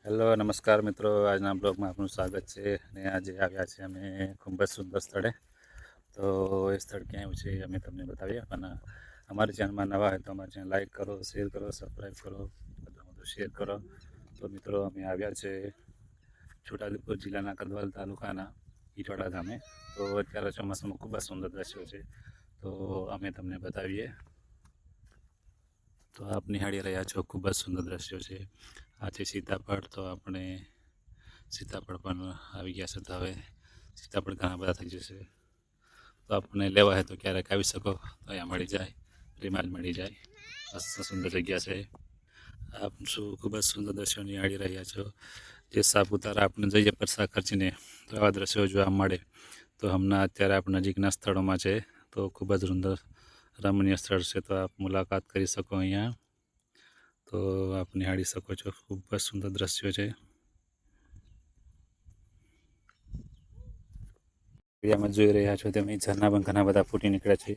Hello નમસ્કાર મિત્રો, આજના બ્લોગમાં આપનું સ્વાગત છે. અને આજે આવ્યા છે અમે ખૂબ જ સુંદર સ્થળે. તો એ સ્થળ ક્યાં છે અમે તમને બતાવીએ, પણ અમારી ચેનલમાં નવા હોય તો અમારી ચેનલ લાઈક કરો, શેર કરો, સબસ્ક્રાઈબ કરો, બધું શેર કરો. તો મિત્રો અમે આવ્યા છે છોટાઉદેપુર જિલ્લાના કદવાલ તાલુકાના ઈટવાડા ગામે. તો અત્યારે ચોમાસામાં ખૂબ જ સુંદર દ્રશ્યો છે, તો અમે તમને બતાવીએ. તો આપ નિહાળી રહ્યા છો, ખૂબ જ સુંદર દ્રશ્યો છે. આ છે સીતાફળ. તો આપણે સીતાફળ પણ આવી ગયા છે, તો હવે સીતાફળ ઘણા બધા થઈ જશે. તો આપણને લેવા હોય તો ક્યારેક આવી શકો, તો અહીંયા મળી જાય, ફ્રીમાં જ મળી જાય. મસ્ત સુંદર જગ્યા છે. આપ શું ખૂબ જ સુંદર દ્રશ્યો નિહાળી રહ્યા છો. જે સાપુતારા આપણે જઈએ પૈસા ખર્ચીને, તો આવા દ્રશ્યો જોવા મળે. તો હમણાં અત્યારે આપણે નજીકના સ્થળોમાં છે, તો ખૂબ જ સુંદર રમણીય સ્થળ છે. તો આપ મુલાકાત કરી શકો અહીંયા. તો આપ નિહાળી શકો છો, ખૂબ જ સુંદર દ્રશ્યો છે. વિડીયોમાં જોઈ રહ્યા છો તેમ અહીં ઝરણા પણ ઘણા બધા ફૂટી નીકળ્યા છે.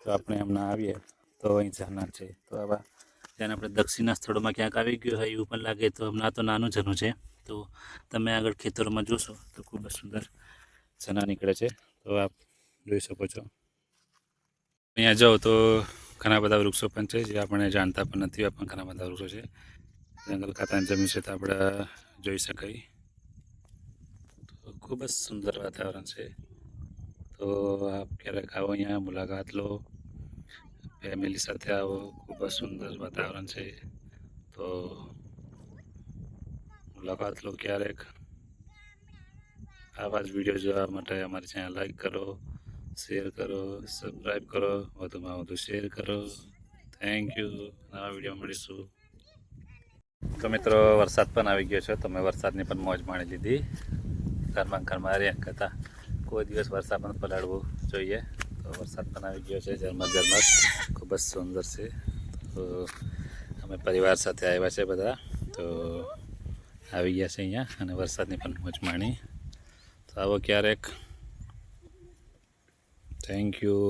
તો આપણે હમણાં આવીએ તો અહીં ઝરણા છે. તો આવા ત્યાં આપણે દક્ષિણના સ્થળોમાં ક્યાંક આવી ગયું હોય એવું પણ લાગે. તો હમણાં તો નાનું ઝરણું છે, તો તમે આગળ ખેતરોમાં જોશો તો ખૂબ જ સુંદર ઝરણા નીકળે છે. તો આપ જોઈ શકો છો. અહીંયા જાઓ તો ઘણા બધા વૃક્ષો પણ છે, જે આપણે જાણતા પણ નથી, પણ ઘણા બધા વૃક્ષો છે. જંગલ ખાતાની જમીન છે, તો આપણે જોઈ શકાય. તો ખૂબ જ સુંદર વાતાવરણ છે. તો આપ ક્યારેક આવો, અહીંયા મુલાકાત લો, ફેમિલી સાથે આવો. ખૂબ જ સુંદર વાતાવરણ છે, તો મુલાકાત લો ક્યારેક. આવા જ વિડીયો જોવા માટે અમારી ચેનલ લાઈક કરો, શેર કરો, સબસ્ક્રાઈબ કરો, વધુમાં વધુ શેર કરો. Thank you. નવા વિડીયો મળીશું. તો મિત્રો વરસાદ પણ આવી ગયો છે, તો મેં વરસાદની પણ મોજ માણી લીધી. ઘરમાં રહ્યા કરતા કોઈ દિવસ વરસાદ પણ પલાળવું જોઈએ. તો વરસાદ પણ આવી ગયો છે, ઝરમર ખૂબ જ સુંદર છે. તો અમે પરિવાર સાથે આવ્યા છે બધા, તો આવી ગયા છે અહીંયા, અને વરસાદની પણ મોજ માણી. તો આવો ક્યારેક. Thank you.